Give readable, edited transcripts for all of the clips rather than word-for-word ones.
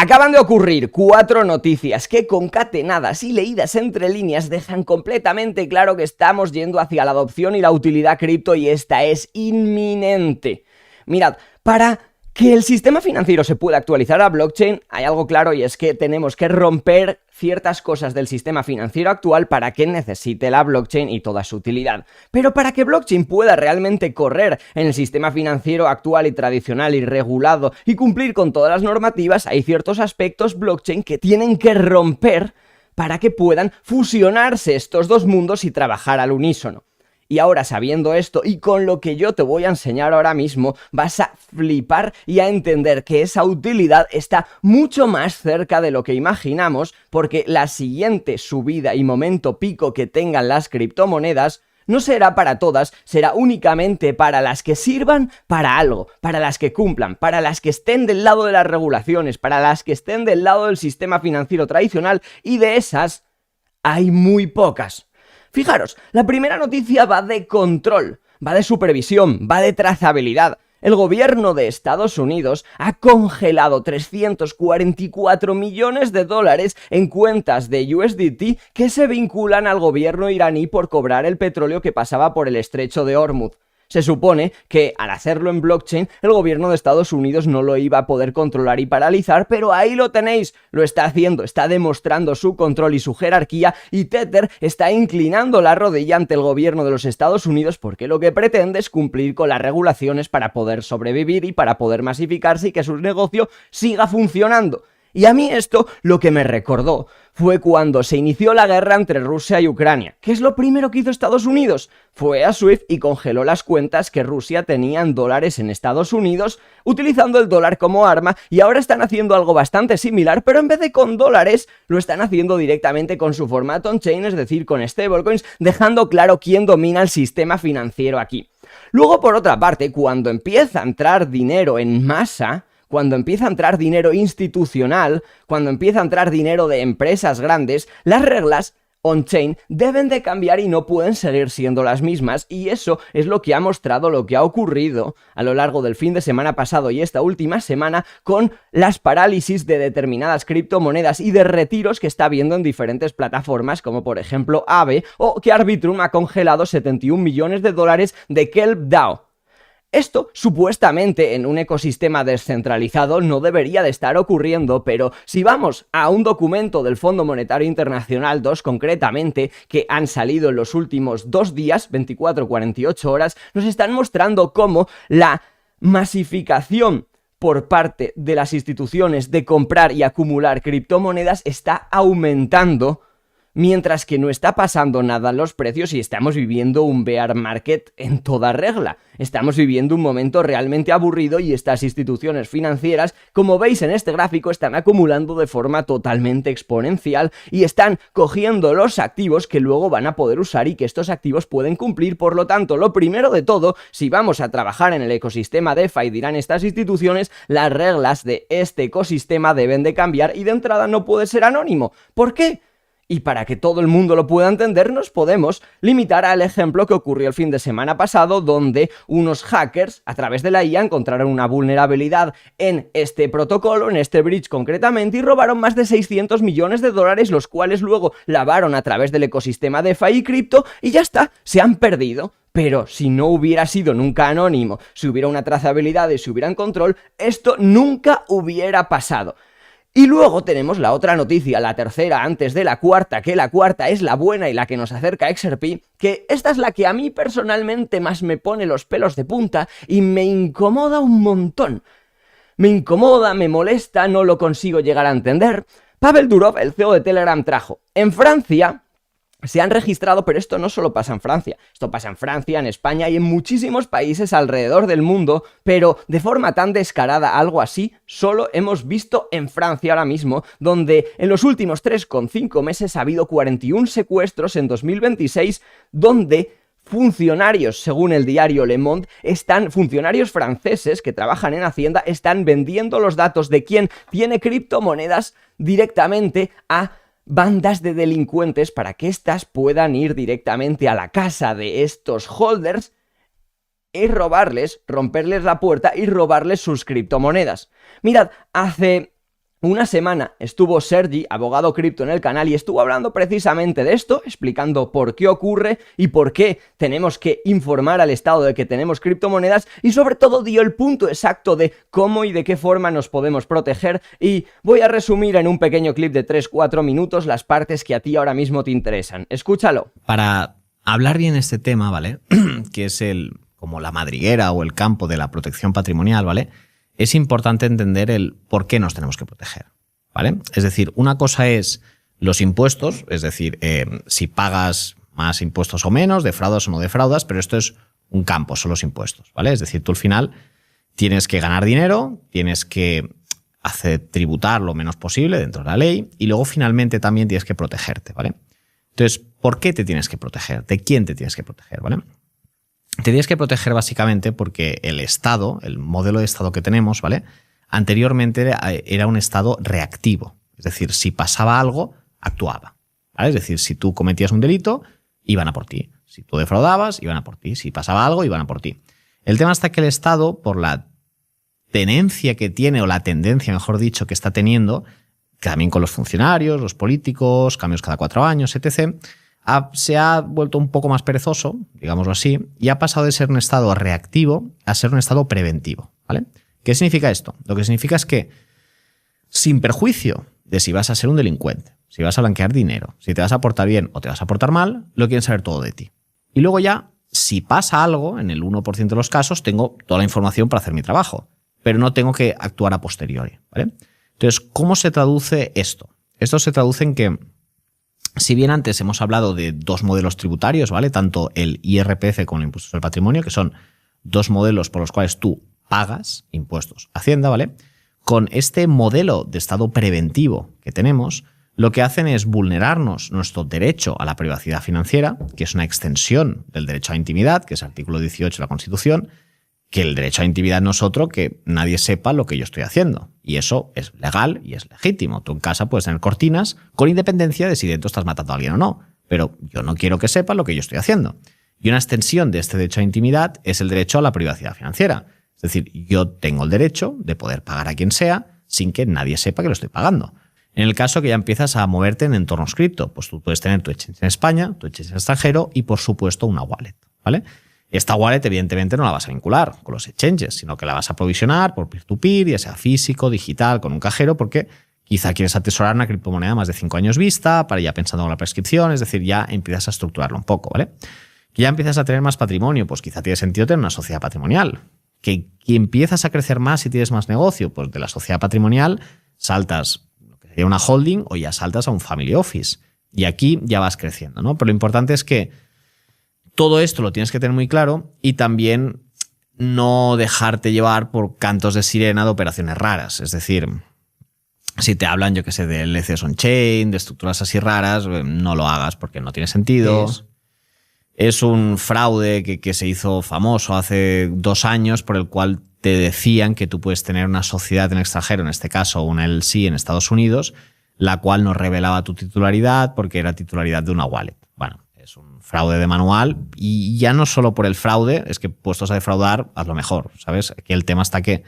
Acaban de ocurrir 4 noticias que concatenadas y leídas entre líneas dejan completamente claro que estamos yendo hacia la adopción y la utilidad cripto y esta es inminente. Mirad, para que el sistema financiero se pueda actualizar a blockchain hay algo claro y es que tenemos que romper ciertas cosas del sistema financiero actual para que necesite la blockchain y toda su utilidad. Pero para que blockchain pueda realmente correr en el sistema financiero actual y tradicional y regulado y cumplir con todas las normativas, hay ciertos aspectos blockchain que tienen que romper para que puedan fusionarse estos dos mundos y trabajar al unísono. Y ahora, sabiendo esto y con lo que yo te voy a enseñar ahora mismo, vas a flipar y a entender que esa utilidad está mucho más cerca de lo que imaginamos, porque la siguiente subida y momento pico que tengan las criptomonedas no será para todas, será únicamente para las que sirvan para algo, para las que cumplan, para las que estén del lado de las regulaciones, para las que estén del lado del sistema financiero tradicional, y de esas hay muy pocas. Fijaros, la primera noticia va de control, va de supervisión, va de trazabilidad. El gobierno de Estados Unidos ha congelado 344 millones de dólares en cuentas de USDT que se vinculan al gobierno iraní por cobrar el petróleo que pasaba por el estrecho de Hormuz. Se supone que al hacerlo en blockchain el gobierno de Estados Unidos no lo iba a poder controlar y paralizar, pero ahí lo tenéis, lo está haciendo, está demostrando su control y su jerarquía, y Tether está inclinando la rodilla ante el gobierno de los Estados Unidos porque lo que pretende es cumplir con las regulaciones para poder sobrevivir y para poder masificarse y que su negocio siga funcionando. Y a mí esto lo que me recordó fue cuando se inició la guerra entre Rusia y Ucrania. ¿Qué es lo primero que hizo Estados Unidos? Fue a SWIFT y congeló las cuentas que Rusia tenía en dólares en Estados Unidos, utilizando el dólar como arma, y ahora están haciendo algo bastante similar, pero en vez de con dólares, lo están haciendo directamente con su formato on-chain, es decir, con stablecoins, dejando claro quién domina el sistema financiero aquí. Luego, por otra parte, cuando empieza a entrar dinero en masa, cuando empieza a entrar dinero institucional, cuando empieza a entrar dinero de empresas grandes, las reglas on-chain deben de cambiar y no pueden seguir siendo las mismas, y eso es lo que ha mostrado lo que ha ocurrido a lo largo del fin de semana pasado y esta última semana con las parálisis de determinadas criptomonedas y de retiros que está habiendo en diferentes plataformas como por ejemplo Aave, o que Arbitrum ha congelado 71 millones de dólares de Kelp DAO. Esto, supuestamente, en un ecosistema descentralizado no debería de estar ocurriendo, pero si vamos a un documento del Fondo Monetario Internacional, 2 concretamente, que han salido en los últimos 2 días, 24-48 horas, nos están mostrando cómo la masificación por parte de las instituciones de comprar y acumular criptomonedas está aumentando, mientras que no está pasando nada en los precios y estamos viviendo un bear market en toda regla. Estamos viviendo un momento realmente aburrido y estas instituciones financieras, como veis en este gráfico, están acumulando de forma totalmente exponencial y están cogiendo los activos que luego van a poder usar y que estos activos pueden cumplir. Por lo tanto, lo primero de todo, si vamos a trabajar en el ecosistema DeFi, dirán estas instituciones, las reglas de este ecosistema deben de cambiar y de entrada no puede ser anónimo. ¿Por qué? Y para que todo el mundo lo pueda entender, nos podemos limitar al ejemplo que ocurrió el fin de semana pasado, donde unos hackers, a través de la IA, encontraron una vulnerabilidad en este protocolo, en este bridge concretamente, y robaron más de 600 millones de dólares, los cuales luego lavaron a través del ecosistema DeFi y cripto, y ya está, se han perdido. Pero si no hubiera sido nunca anónimo, si hubiera una trazabilidad y si hubiera un control, esto nunca hubiera pasado. Y luego tenemos la otra noticia, la tercera antes de la cuarta, que la cuarta es la buena y la que nos acerca a XRP, que esta es la que a mí personalmente más me pone los pelos de punta y me incomoda un montón. Me incomoda, me molesta, no lo consigo llegar a entender. Pavel Durov, el CEO de Telegram, trajo en Francia. Se han registrado, pero esto no solo pasa en Francia, esto pasa en Francia, en España y en muchísimos países alrededor del mundo, pero de forma tan descarada algo así solo hemos visto en Francia ahora mismo, donde en los últimos 3,5 meses ha habido 41 secuestros en 2026, donde funcionarios, según el diario Le Monde, funcionarios franceses que trabajan en Hacienda, están vendiendo los datos de quién tiene criptomonedas directamente a bandas de delincuentes para que éstas puedan ir directamente a la casa de estos holders y robarles, romperles la puerta y robarles sus criptomonedas. Mirad, hace Una semana estuvo Sergi, abogado cripto, en el canal y estuvo hablando precisamente de esto, explicando por qué ocurre y por qué tenemos que informar al Estado de que tenemos criptomonedas, y sobre todo dio el punto exacto de cómo y de qué forma nos podemos proteger, y voy a resumir en un pequeño clip de 3-4 minutos las partes que a ti ahora mismo te interesan. Escúchalo. Para hablar bien de este tema, ¿vale? Que es como la madriguera o el campo de la protección patrimonial, ¿vale? Es importante entender el por qué nos tenemos que proteger, ¿vale? Es decir, una cosa es los impuestos, es decir, si pagas más impuestos o menos, defraudas o no defraudas, pero esto es un campo, son los impuestos, ¿vale? Es decir, tú al final tienes que ganar dinero, tienes que hacer tributar lo menos posible dentro de la ley y luego finalmente también tienes que protegerte, ¿vale? Entonces, ¿por qué te tienes que proteger? ¿De quién te tienes que proteger, ¿vale? Te tienes que proteger básicamente porque el Estado, el modelo de Estado que tenemos, ¿vale? Anteriormente era un Estado reactivo. Es decir, si pasaba algo, actuaba, ¿vale? Es decir, si tú cometías un delito, iban a por ti. Si tú defraudabas, iban a por ti. Si pasaba algo, iban a por ti. El tema está que el Estado, por la tenencia que tiene, o la tendencia, mejor dicho, que está teniendo, también con los funcionarios, los políticos, cambios cada 4 años, etc., se ha vuelto un poco más perezoso, digámoslo así, y ha pasado de ser un estado reactivo a ser un estado preventivo, ¿vale? ¿Qué significa esto? Lo que significa es que, sin perjuicio de si vas a ser un delincuente, si vas a blanquear dinero, si te vas a portar bien o te vas a portar mal, lo quieren saber todo de ti. Y luego ya, si pasa algo, en el 1% de los casos, tengo toda la información para hacer mi trabajo, pero no tengo que actuar a posteriori, ¿vale? Entonces, ¿cómo se traduce esto? Esto se traduce en que, si bien antes hemos hablado de 2 modelos tributarios, ¿vale? Tanto el IRPF como el impuesto sobre el patrimonio, que son 2 modelos por los cuales tú pagas impuestos a Hacienda, ¿vale? Con este modelo de estado preventivo que tenemos, lo que hacen es vulnerarnos nuestro derecho a la privacidad financiera, que es una extensión del derecho a la intimidad, que es el artículo 18 de la Constitución, que el derecho a la intimidad no es otro que nadie sepa lo que yo estoy haciendo. Y eso es legal y es legítimo. Tú en casa puedes tener cortinas con independencia de si dentro estás matando a alguien o no. Pero yo no quiero que sepa lo que yo estoy haciendo. Y una extensión de este derecho a la intimidad es el derecho a la privacidad financiera. Es decir, yo tengo el derecho de poder pagar a quien sea sin que nadie sepa que lo estoy pagando. En el caso que ya empiezas a moverte en entornos cripto, pues tú puedes tener tu exchange en España, tu exchange en extranjero y, por supuesto, una wallet, ¿vale? Esta wallet, evidentemente, no la vas a vincular con los exchanges, sino que la vas a provisionar por peer-to-peer, ya sea físico, digital, con un cajero, porque quizá quieres atesorar una criptomoneda más de 5 años vista, para ya pensando en la prescripción, es decir, ya empiezas a estructurarlo un poco, ¿vale? Que ya empiezas a tener más patrimonio, pues quizá tiene sentido tener una sociedad patrimonial. Que empiezas a crecer más y tienes más negocio, pues de la sociedad patrimonial saltas lo que sería una holding o ya saltas a un family office. Y aquí ya vas creciendo, ¿no? Pero lo importante es que todo esto lo tienes que tener muy claro y también no dejarte llevar por cantos de sirena de operaciones raras. Es decir, si te hablan, yo qué sé, de LCs on-chain, de estructuras así raras, no lo hagas porque no tiene sentido. Es un fraude que se hizo famoso hace 2 años por el cual te decían que tú puedes tener una sociedad en el extranjero, en este caso una LLC en Estados Unidos, la cual no revelaba tu titularidad porque era titularidad de una wallet. Bueno, es un fraude de manual y ya no solo por el fraude, es que puestos a defraudar, haz lo mejor, ¿sabes? Aquí el tema está que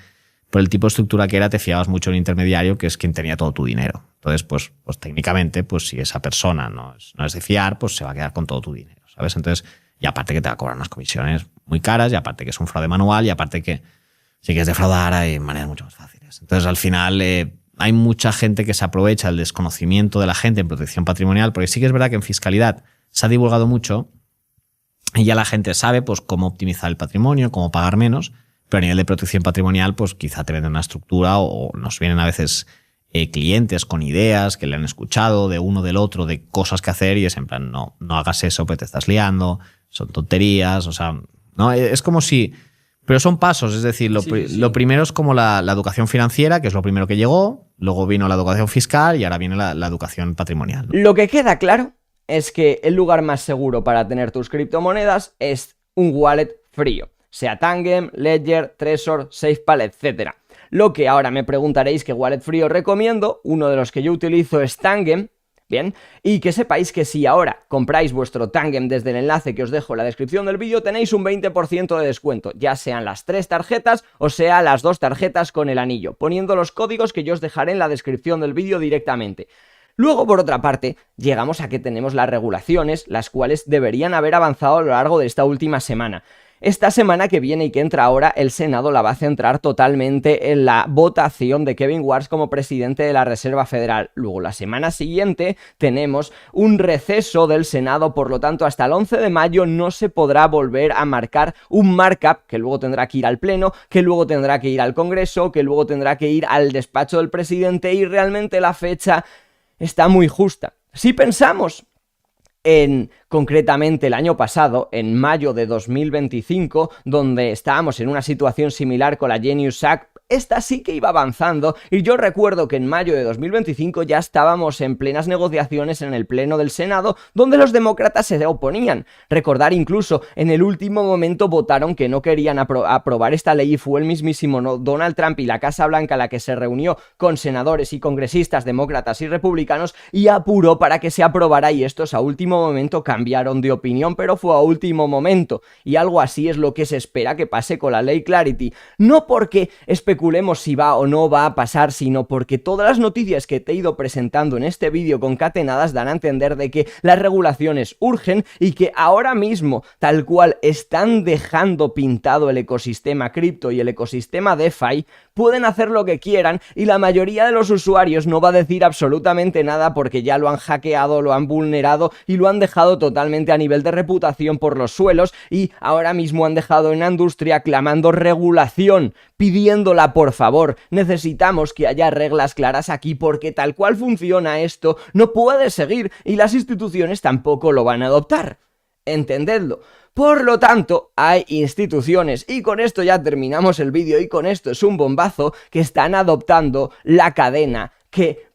por el tipo de estructura que era te fiabas mucho en un intermediario que es quien tenía todo tu dinero. Entonces, pues técnicamente, pues si esa persona no es de fiar, pues se va a quedar con todo tu dinero, ¿sabes? Entonces, y aparte que te va a cobrar unas comisiones muy caras, y aparte que es un fraude manual, y aparte que si quieres defraudar hay maneras mucho más fáciles. Entonces, al final, hay mucha gente que se aprovecha del desconocimiento de la gente en protección patrimonial, porque sí que es verdad que en fiscalidad se ha divulgado mucho y ya la gente sabe pues cómo optimizar el patrimonio, cómo pagar menos, pero a nivel de protección patrimonial pues quizá te venden una estructura o nos vienen a veces clientes con ideas que le han escuchado de uno del otro, de cosas que hacer y es en plan, no hagas eso, pues te estás liando, son tonterías, o sea, no es como si... Pero son pasos, es decir, lo primero es como la educación financiera, que es lo primero que llegó, luego vino la educación fiscal y ahora viene la educación patrimonial, ¿no? Lo que queda claro es que el lugar más seguro para tener tus criptomonedas es un wallet frío, sea Tangem, Ledger, Trezor, SafePal, etc. Lo que ahora me preguntaréis qué wallet frío recomiendo, uno de los que yo utilizo es Tangem, Bien, y que sepáis que si ahora compráis vuestro Tangem desde el enlace que os dejo en la descripción del vídeo, tenéis un 20% de descuento, ya sean las 3 tarjetas o sea las 2 tarjetas con el anillo, poniendo los códigos que yo os dejaré en la descripción del vídeo directamente. Luego, por otra parte, llegamos a que tenemos las regulaciones, las cuales deberían haber avanzado a lo largo de esta última semana. Esta semana que viene y que entra ahora, el Senado la va a centrar totalmente en la votación de Kevin Warsh como presidente de la Reserva Federal. Luego, la semana siguiente, tenemos un receso del Senado, por lo tanto, hasta el 11 de mayo no se podrá volver a marcar un markup, que luego tendrá que ir al Pleno, que luego tendrá que ir al Congreso, que luego tendrá que ir al despacho del presidente, y realmente la fecha está muy justa. Si pensamos en concretamente el año pasado, en mayo de 2025, donde estábamos en una situación similar con la Genius Act, esta sí que iba avanzando, y yo recuerdo que en mayo de 2025 ya estábamos en plenas negociaciones en el Pleno del Senado, donde los demócratas se oponían. Recordar incluso, en el último momento votaron que no querían aprobar esta ley, y fue el mismísimo Donald Trump y la Casa Blanca la que se reunió con senadores y congresistas demócratas y republicanos y apuró para que se aprobara, y estos a último momento cambiaron de opinión, pero fue a último momento, y algo así es lo que se espera que pase con la ley Clarity. No porque especulemos si va o no va a pasar, sino porque todas las noticias que te he ido presentando en este vídeo concatenadas dan a entender de que las regulaciones urgen y que ahora mismo, tal cual están dejando pintado el ecosistema cripto y el ecosistema DeFi, pueden hacer lo que quieran y la mayoría de los usuarios no va a decir absolutamente nada porque ya lo han hackeado, lo han vulnerado y lo han dejado totalmente a nivel de reputación por los suelos, y ahora mismo han dejado en la industria clamando regulación, pidiéndola por favor. Necesitamos que haya reglas claras aquí porque tal cual funciona esto no puede seguir y las instituciones tampoco lo van a adoptar. Entendedlo. Por lo tanto, hay instituciones, y con esto ya terminamos el vídeo y con esto es un bombazo, que están adoptando la cadena que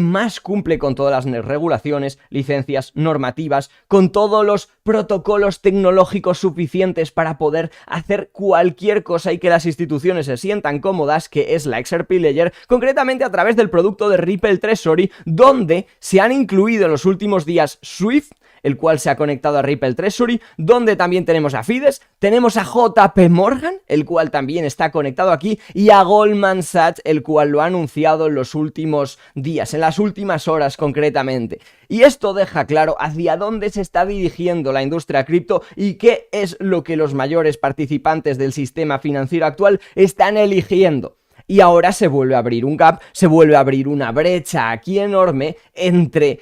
más cumple con todas las regulaciones, licencias, normativas, con todos los protocolos tecnológicos suficientes para poder hacer cualquier cosa y que las instituciones se sientan cómodas, que es la XRP Ledger, concretamente a través del producto de Ripple Treasury, donde se han incluido en los últimos días Swift, el cual se ha conectado a Ripple Treasury, donde también tenemos a Fides, tenemos a JP Morgan, el cual también está conectado aquí, y a Goldman Sachs, el cual lo ha anunciado en los últimos días, en las últimas horas concretamente. Y esto deja claro hacia dónde se está dirigiendo la industria cripto y qué es lo que los mayores participantes del sistema financiero actual están eligiendo. Y ahora se vuelve a abrir un gap, se vuelve a abrir una brecha aquí enorme entre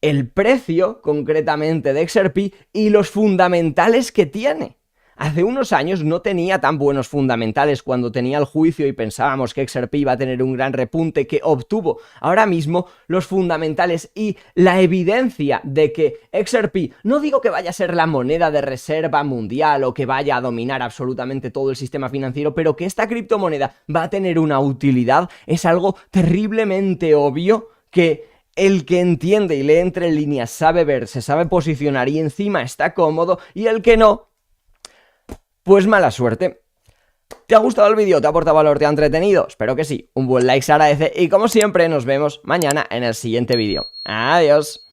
el precio, concretamente, de XRP y los fundamentales que tiene. Hace unos años no tenía tan buenos fundamentales cuando tenía el juicio y pensábamos que XRP iba a tener un gran repunte que obtuvo. Ahora mismo los fundamentales y la evidencia de que XRP, no digo que vaya a ser la moneda de reserva mundial o que vaya a dominar absolutamente todo el sistema financiero, pero que esta criptomoneda va a tener una utilidad, es algo terriblemente obvio que el que entiende y lee entre líneas sabe ver, se sabe posicionar y encima está cómodo, y el que no, pues mala suerte. ¿Te ha gustado el vídeo? ¿Te ha aportado valor? ¿Te ha entretenido? Espero que sí. Un buen like se agradece y como siempre nos vemos mañana en el siguiente vídeo. Adiós.